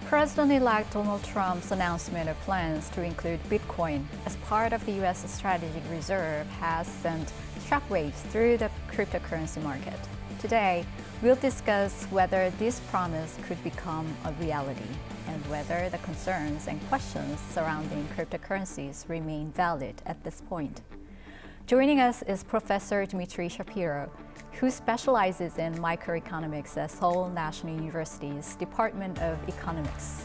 President-elect Donald Trump's announcement of plans to include Bitcoin as part of the U.S. strategic reserve has sent shockwaves through the cryptocurrency market. Today, we'll discuss whether this promise could become a reality and whether the concerns and questions surrounding cryptocurrencies remain valid at this point. Joining us is Professor Dmitry Shapiro, who specializes in microeconomics at Seoul National University's Department of Economics.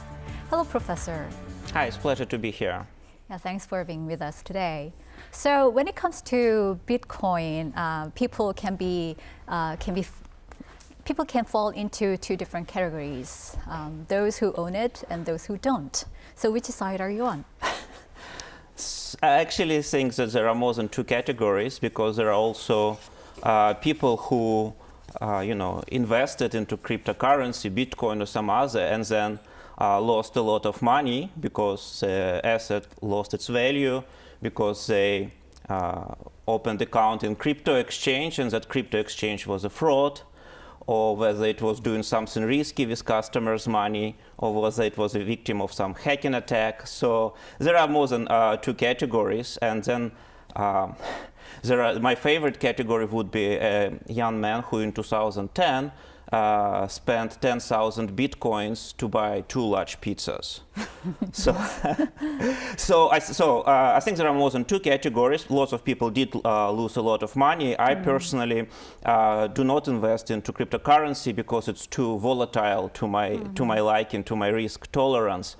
Hello, Professor. Hi, it's a pleasure to be here. Yeah, thanks for being with us today. So when it comes to Bitcoin, people can fall into two different categories, those who own it and those who don't. So which side are you on? I actually think that there are more than two categories because there are also people who, invested into cryptocurrency, Bitcoin or some other, and then lost a lot of money because the asset lost its value, because they opened account in crypto exchange and that crypto exchange was a fraud, or whether it was doing something risky with customers' money, or whether it was a victim of some hacking attack. So there are more than two categories, and then my favorite category would be a young man who in 2010 spent 10,000 bitcoins to buy 2 large pizzas. I think there are more than two categories. Lots of people did lose a lot of money. I personally do not invest into cryptocurrency because it's too volatile to my liking, to my risk tolerance.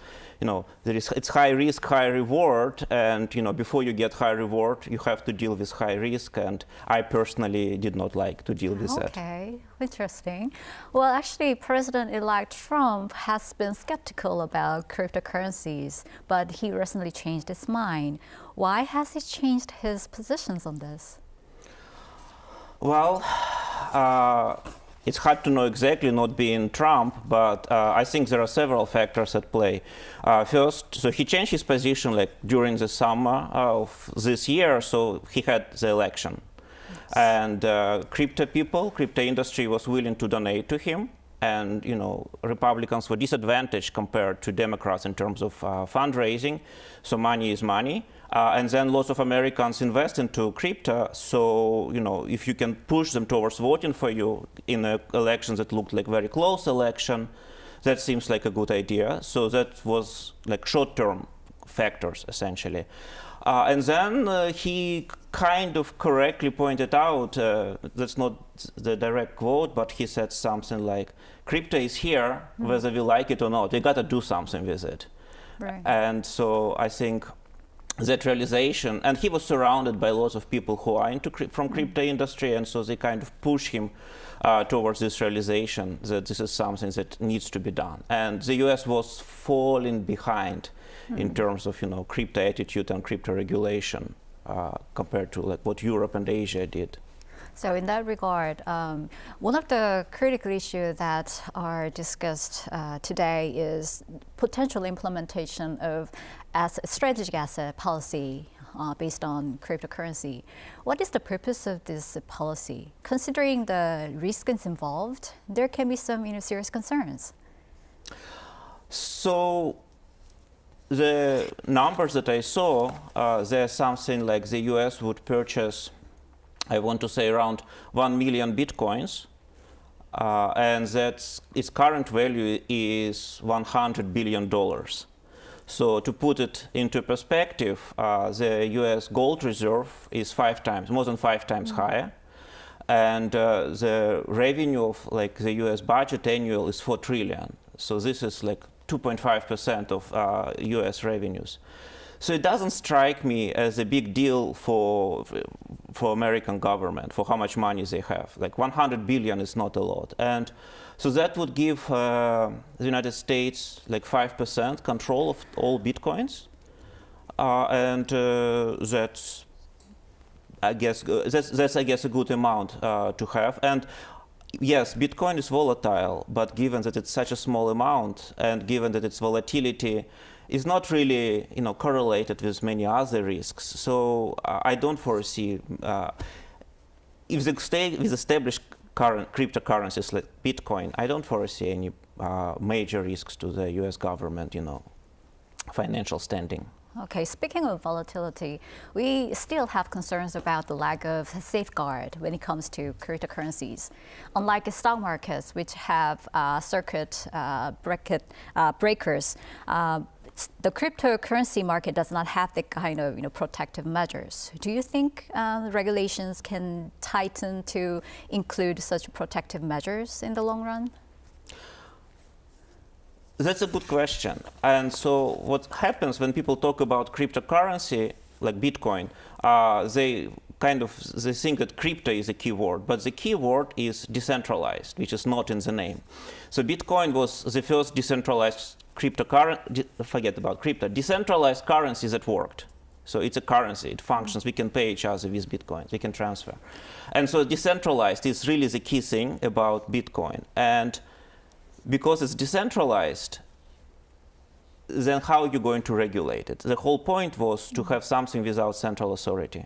It's high risk, high reward, and before you get high reward, you have to deal with high risk, and I personally did not like to deal with that. Okay, interesting. Well, actually, President-elect Trump has been skeptical about cryptocurrencies, but he recently changed his mind. Why has he changed his positions on this? Well, it's hard to know exactly, not being Trump, but I think there are several factors at play. First, so he changed his position during the summer of this year, so he had the election. Yes. And crypto industry was willing to donate to him, and Republicans were disadvantaged compared to Democrats in terms of fundraising, so money is money. And then lots of Americans invest into crypto, so if you can push them towards voting for you in an election that looked like very close election, that seems like a good idea. So that was like short-term factors, essentially. And then he kind of correctly pointed out, that's not the direct quote, but he said something like, crypto is here, whether we like it or not. We got to do something with it. Right. And so I think that realization, and he was surrounded by lots of people who are from crypto industry, and so they kind of push him towards this realization that this is something that needs to be done. And the US was falling behind in terms of crypto attitude and crypto regulation compared to what Europe and Asia did. So in that regard, one of the critical issues that are discussed today is potential implementation of strategic asset policy based on cryptocurrency. What is the purpose of this policy? Considering the risks involved, there can be some serious concerns. So the numbers that I saw, there's something like the US would purchase, I want to say, around 1 million bitcoins, and its current value is $100 billion. So to put it into perspective, the US gold reserve is more than 5 times higher, and the revenue of the US budget annual is 4 trillion. So this is 2.5% of US revenues. So it doesn't strike me as a big deal for American government, for how much money they have. 100 billion is not a lot. And so that would give the United States 5% control of all bitcoins. And that's I guess a good amount to have. And yes, Bitcoin is volatile, but given that it's such a small amount, and given that its volatility is not really, correlated with many other risks, so I don't foresee if the established current cryptocurrencies like Bitcoin, I don't foresee any major risks to the U.S. government, financial standing. Okay, speaking of volatility, we still have concerns about the lack of safeguard when it comes to cryptocurrencies. Unlike stock markets, which have circuit breakers, the cryptocurrency market does not have the kind of protective measures. Do you think regulations can tighten to include such protective measures in the long run? That's a good question. And so what happens when people talk about cryptocurrency, like Bitcoin, they think that crypto is a key word, but the key word is decentralized, which is not in the name. So Bitcoin was the first decentralized forget about crypto, decentralized currency that worked. So it's a currency, it functions, we can pay each other with Bitcoins, we can transfer. And so decentralized is really the key thing about Bitcoin. And because it's decentralized, then how are you going to regulate it? The whole point was to have something without central authority.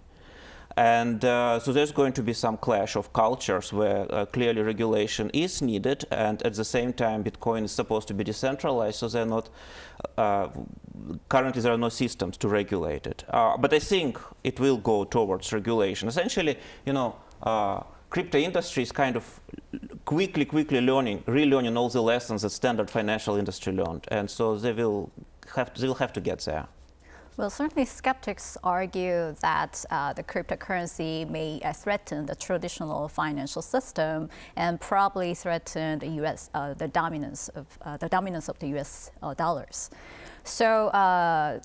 And so there's going to be some clash of cultures where clearly regulation is needed, and at the same time Bitcoin is supposed to be decentralized, so they're not, currently there are no systems to regulate it. But I think it will go towards regulation. Essentially, crypto industry is kind of quickly relearning all the lessons that standard financial industry learned, and so they'll have to get there. Well, certainly skeptics argue that the cryptocurrency may threaten the traditional financial system and probably threaten the U.S. The dominance of the U.S. Dollars. So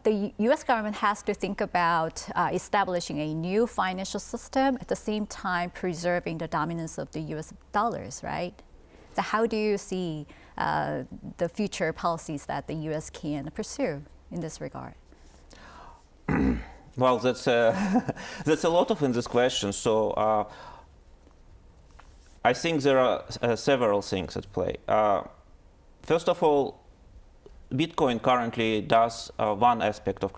the U.S. government has to think about establishing a new financial system at the same time preserving the dominance of the U.S. dollars, right? So how do you see the future policies that the U.S. can pursue in this regard? Well, that's a lot of in this question. So I think there are several things at play. First of all, Bitcoin currently does one aspect of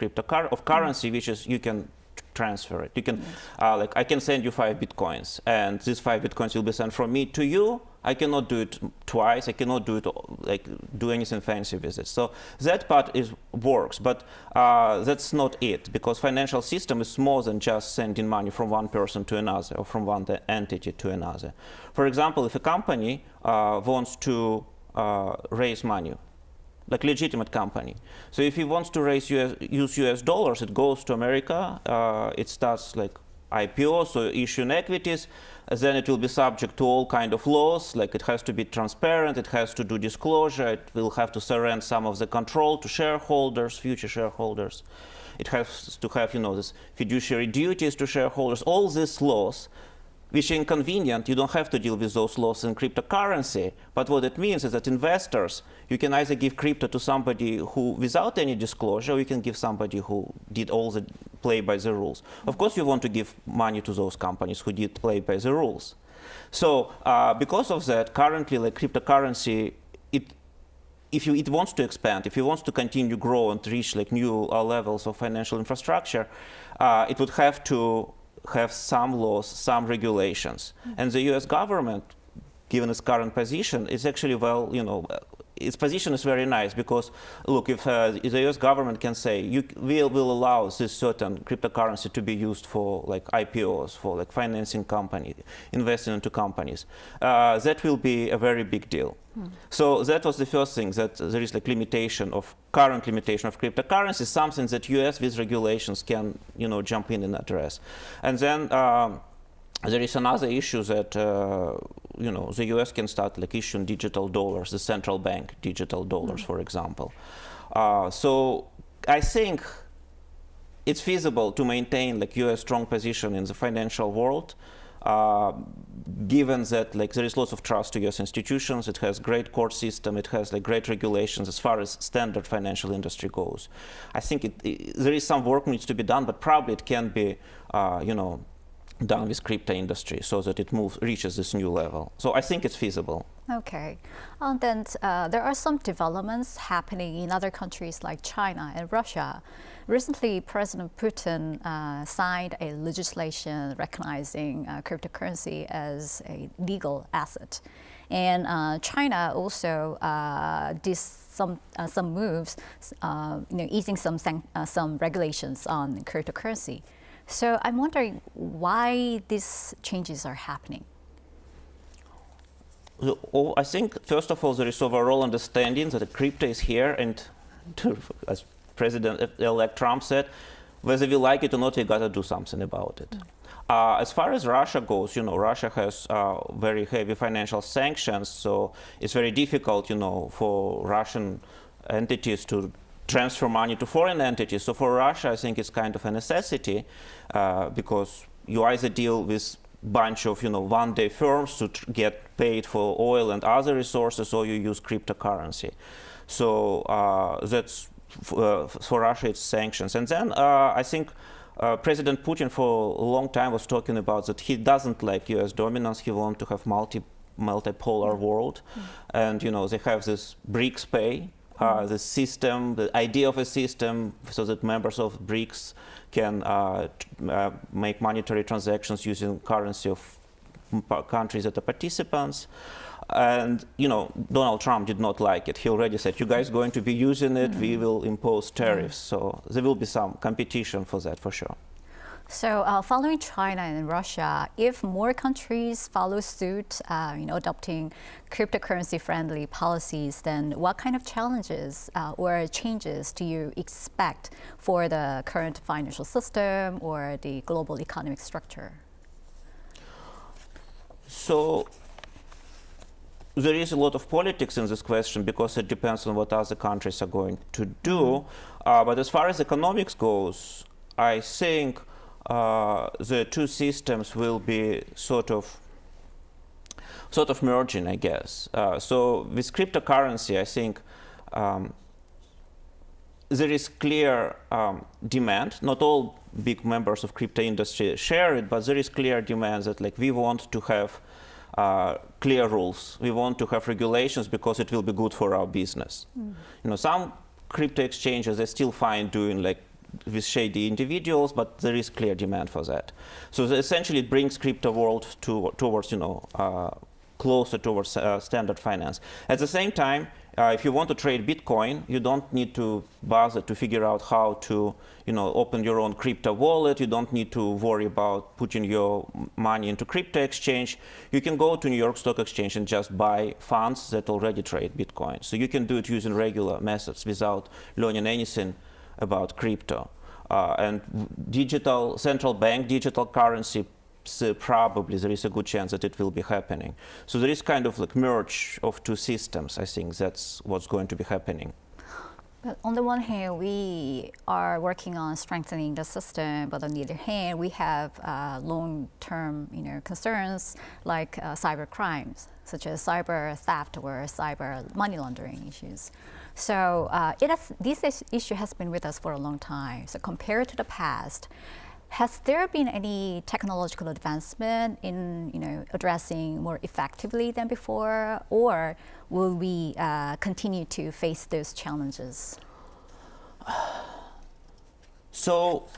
currency, which is you can transfer it. You can, I can send you 5 Bitcoins, and these 5 Bitcoins will be sent from me to you. I cannot do it twice. I cannot do it do anything fancy with it. So that part works, but that's not it, because financial system is more than just sending money from one person to another or from one entity to another. For example, if a company wants to raise money, like legitimate company. So if he wants to use US dollars, it goes to America, it starts like IPO, so issuing equities, then it will be subject to all kind of laws, like it has to be transparent, it has to do disclosure, it will have to surrender some of the control to shareholders, future shareholders. It has to have, this fiduciary duties to shareholders, all these laws, which are inconvenient. You don't have to deal with those laws in cryptocurrency, but what it means is that investors, you can either give crypto to somebody who, without any disclosure, or you can give somebody who did all the play by the rules. Of course, you want to give money to those companies who did play by the rules. So because of that, currently, like cryptocurrency, if it wants to expand, if it wants to continue to grow and reach like new levels of financial infrastructure, it would have to have some laws, some regulations. And the US government, given its current position, is actually, its position is very nice, because look, if the US government can say, we will allow this certain cryptocurrency to be used for like IPOs, for like financing companies, investing into companies, that will be a very big deal. So that was the first thing, that there is like current limitation of cryptocurrency, something that US with regulations can, jump in and address. And then there is another issue that, the US can start like issuing digital dollars, the central bank digital dollars, for example. So I think it's feasible to maintain like US strong position in the financial world, given that like there is lots of trust to US institutions, it has great court system, it has like great regulations as far as standard financial industry goes. I think there is some work needs to be done, but probably it can be, done with crypto industry so that it reaches this new level. So I think it's feasible. Okay. Then there are some developments happening in other countries like China and Russia. Recently, President Putin signed a legislation recognizing cryptocurrency as a legal asset. And China also did some moves, easing some regulations on cryptocurrency. So I'm wondering why these changes are happening. I think, first of all, there is overall understanding that the crypto is here, and as President-elect Trump said, whether we like it or not, we got to do something about it. As far as Russia goes, Russia has very heavy financial sanctions, so it's very difficult, for Russian entities to transfer money to foreign entities. So for Russia, I think it's kind of a necessity because you either deal with bunch of one-day firms to get paid for oil and other resources, or you use cryptocurrency. So that's for Russia, it's sanctions. And then I think President Putin for a long time was talking about that he doesn't like US dominance. He wants to have multipolar world. And they have this BRICS pay, the system, the idea of a system so that members of BRICS can make monetary transactions using currency of countries that are participants. And Donald Trump did not like it. He already said, "You guys going to be using it? We will impose tariffs." So there will be some competition for that, for sure. So following China and Russia, if more countries follow suit, adopting cryptocurrency-friendly policies, then what kind of challenges or changes do you expect for the current financial system or the global economic structure? So there is a lot of politics in this question because it depends on what other countries are going to do. But as far as economics goes, I think the two systems will be sort of merging, I guess. So with cryptocurrency, I think there is clear demand. Not all big members of crypto industry share it, but there is clear demand that we want to have clear rules. We want to have regulations because it will be good for our business. Some crypto exchanges are still fine doing with shady individuals, but there is clear demand for that. So essentially, it brings crypto world towards closer towards standard finance. At the same time, if you want to trade Bitcoin, you don't need to bother to figure out how to open your own crypto wallet. You don't need to worry about putting your money into crypto exchange. You can go to New York Stock Exchange and just buy funds that already trade Bitcoin. So you can do it using regular methods without learning anything about crypto. And digital central bank digital currency, probably there is a good chance that it will be happening. So there is kind of merge of two systems. I think that's what's going to be happening. But on the one hand, we are working on strengthening the system, but on the other hand, we have long-term concerns like cyber crimes, such as cyber theft or cyber money laundering issues. So this issue has been with us for a long time. So compared to the past, has there been any technological advancement in addressing more effectively than before, or will we continue to face those challenges? So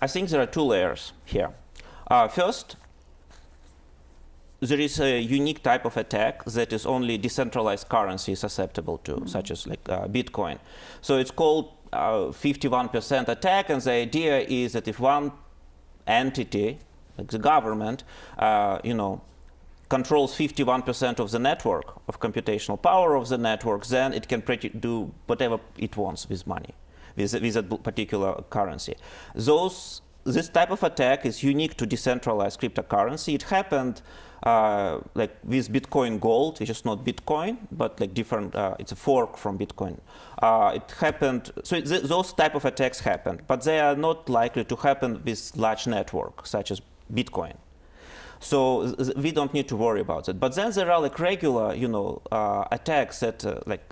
I think there are two layers here. First, there is a unique type of attack that is only decentralized currency susceptible to, such as Bitcoin. So it's called 51% attack, and the idea is that if one entity, like the government, controls 51% of the network, of computational power of the network, then it can do whatever it wants with money, with a particular currency. This type of attack is unique to decentralized cryptocurrency. It happened with Bitcoin Gold, which is not Bitcoin, but different. It's a fork from Bitcoin. It happened. So those type of attacks happened, but they are not likely to happen with large network such as Bitcoin. So we don't need to worry about it. But then there are regular, attacks that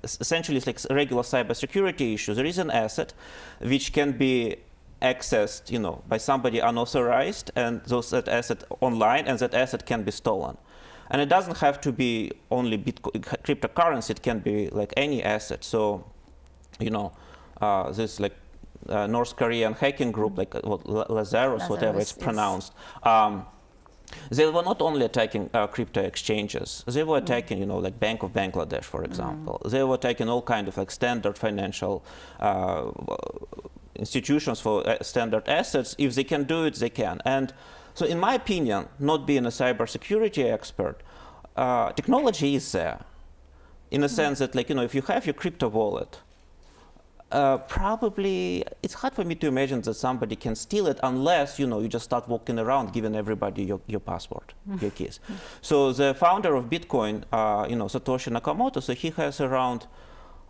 essentially it's regular cybersecurity issues. There is an asset which can be accessed, by somebody unauthorized, and that asset online, and that asset can be stolen. And it doesn't have to be only Bitcoin, cryptocurrency. It can be like any asset. So, this like North Korean hacking group, like Lazarus, whatever it's pronounced. They were not only attacking crypto exchanges. They were attacking, like Bank of Bangladesh, for example. They were attacking all kinds of like standard financial institutions for standard assets. If they can do it, they can. And so, in my opinion, not being a cybersecurity expert, technology is there, in a sense that, like, if you have your crypto wallet, probably it's hard for me to imagine that somebody can steal it unless you just start walking around giving everybody your password, your keys. So the founder of Bitcoin, Satoshi Nakamoto, so he has around,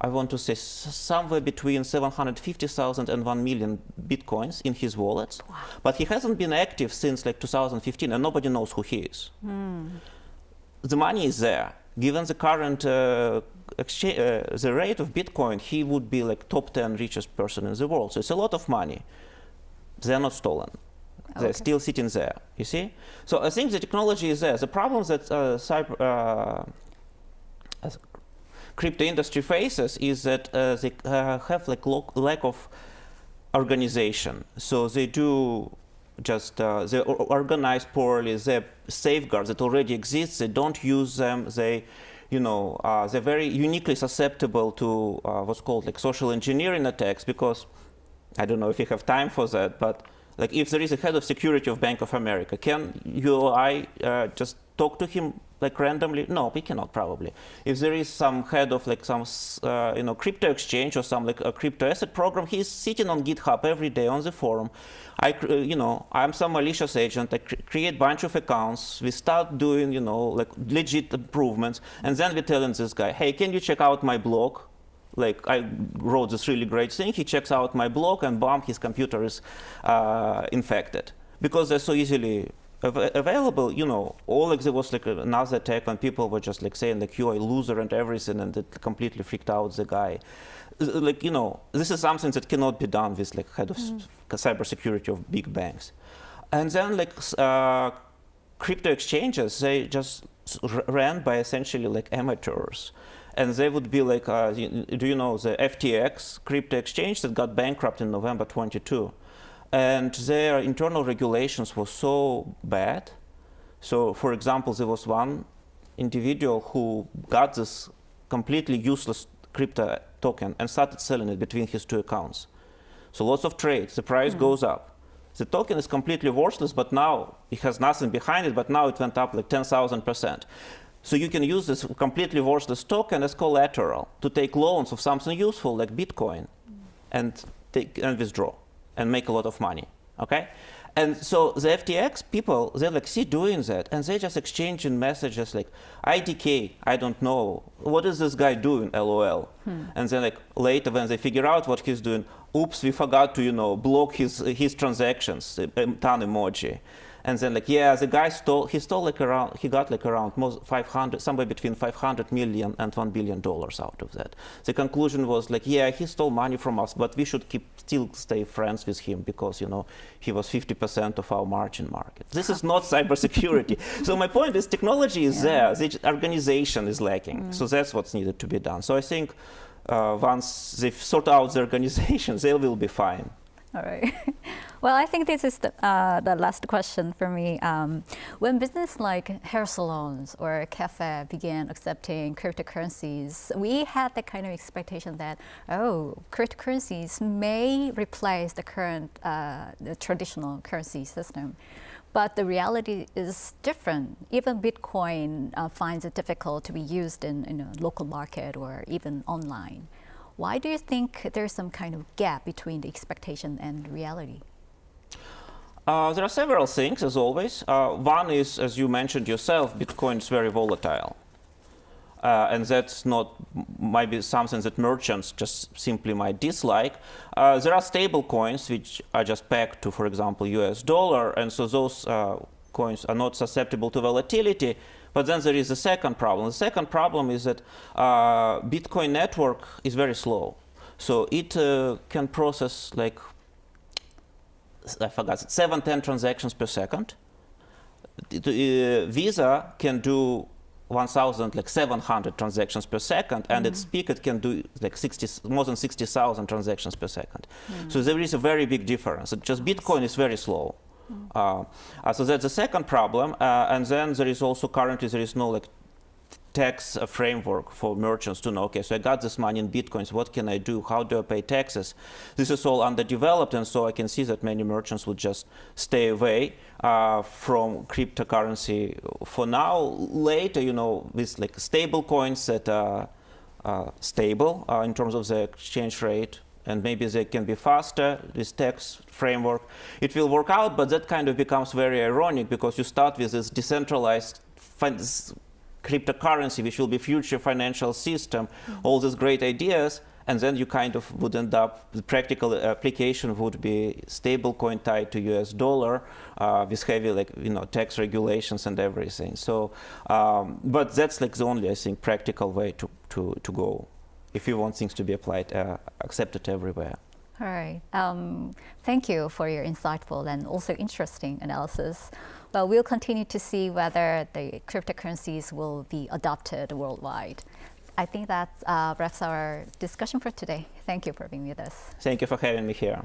I want to say, somewhere between 750,000 and 1 million Bitcoins in his wallets. Wow. But he hasn't been active since like 2015, and nobody knows who he is. The money is there. Given the current the rate of Bitcoin, he would be like top 10 richest person in the world. So it's a lot of money. They're not stolen. Okay. They're still sitting there, you see? So I think the technology is there. The problem that crypto industry faces is that they have like lack of organization. So they do just they organize poorly. They safeguards that already exist. They don't use them. They, they're very uniquely susceptible to what's called like social engineering attacks. Because I don't know if you have time for that, but like if there is a head of security of Bank of America, can you or I just talk to him like randomly? No, we cannot probably. If there is some head of like some crypto exchange or some like a crypto asset program, he's sitting on GitHub every day on the forum. I'm some malicious agent. I create bunch of accounts. We start doing like legit improvements, and then we're telling this guy, hey, can you check out my blog? Like I wrote this really great thing. He checks out my blog, and bam, his computer is infected because they're so easily available. Or like there was like another attack when people were just like saying like you're a loser and everything, and it completely freaked out the guy. Like this is something that cannot be done with like head of cybersecurity of big banks. And then like crypto exchanges, they just ran by essentially like amateurs. And they would be like, do you know the FTX crypto exchange that got bankrupt in November 22? And their internal regulations were so bad. So, for example, there was one individual who got this completely useless crypto token and started selling it between his two accounts. So lots of trades, the price goes up. The token is completely worthless, but now it has nothing behind it, but now it went up like 10,000%. So you can use this completely worthless token as collateral to take loans of something useful like Bitcoin and withdraw and make a lot of money, okay? And so the FTX people, they like see doing that, and they just exchanging messages like, IDK, I don't know, what is this guy doing, LOL? And then like later when they figure out what he's doing, oops, we forgot to, block his transactions, ton emoji. And then like, yeah, the guy he got like around 500, somewhere between 500 million and $1 billion out of that. The conclusion was like, yeah, he stole money from us, but we should still stay friends with him because, he was 50% of our margin market. This is not cybersecurity. So my point is technology is there, the organization is lacking. So that's what's needed to be done. So I think once they sort out the organization, they will be fine. All right. Well, I think this is the last question for me. When business like hair salons or a cafe began accepting cryptocurrencies, we had the kind of expectation that, cryptocurrencies may replace the current the traditional currency system. But the reality is different. Even Bitcoin finds it difficult to be used in a local market or even online. Why do you think there's some kind of gap between the expectation and reality? There are several things, as always. One is, as you mentioned yourself, Bitcoin is very volatile. And that's not maybe something that merchants just simply might dislike. There are stable coins which are just pegged to, for example, US dollar, and so those coins are not susceptible to volatility. But then there is a second problem. The second problem is that Bitcoin network is very slow. So it can process like, I forgot, 7-10 transactions per second. Visa can do 1,700 transactions per second, and its peak it can do like more than 60,000 transactions per second. So there is a very big difference. Just Bitcoin is very slow. So that's the second problem. And then there is also currently there is no like tax framework for merchants to know, okay, so I got this money in Bitcoins, what can I do? How do I pay taxes? This is all underdeveloped, and so I can see that many merchants would just stay away from cryptocurrency for now. Later, you know, with like stable coins that are stable in terms of the exchange rate, and maybe they can be faster, this tax framework, it will work out, but that kind of becomes very ironic because you start with this decentralized cryptocurrency, which will be future financial system, all these great ideas, and then you kind of would end up, the practical application would be stable coin tied to US dollar with heavy like, you know, tax regulations and everything. So, but that's like the only, I think, practical way to go if you want things to be applied, accepted everywhere. All right. Thank you for your insightful and also interesting analysis. Well, we'll continue to see whether the cryptocurrencies will be adopted worldwide. I think that wraps our discussion for today. Thank you for being with us. Thank you for having me here.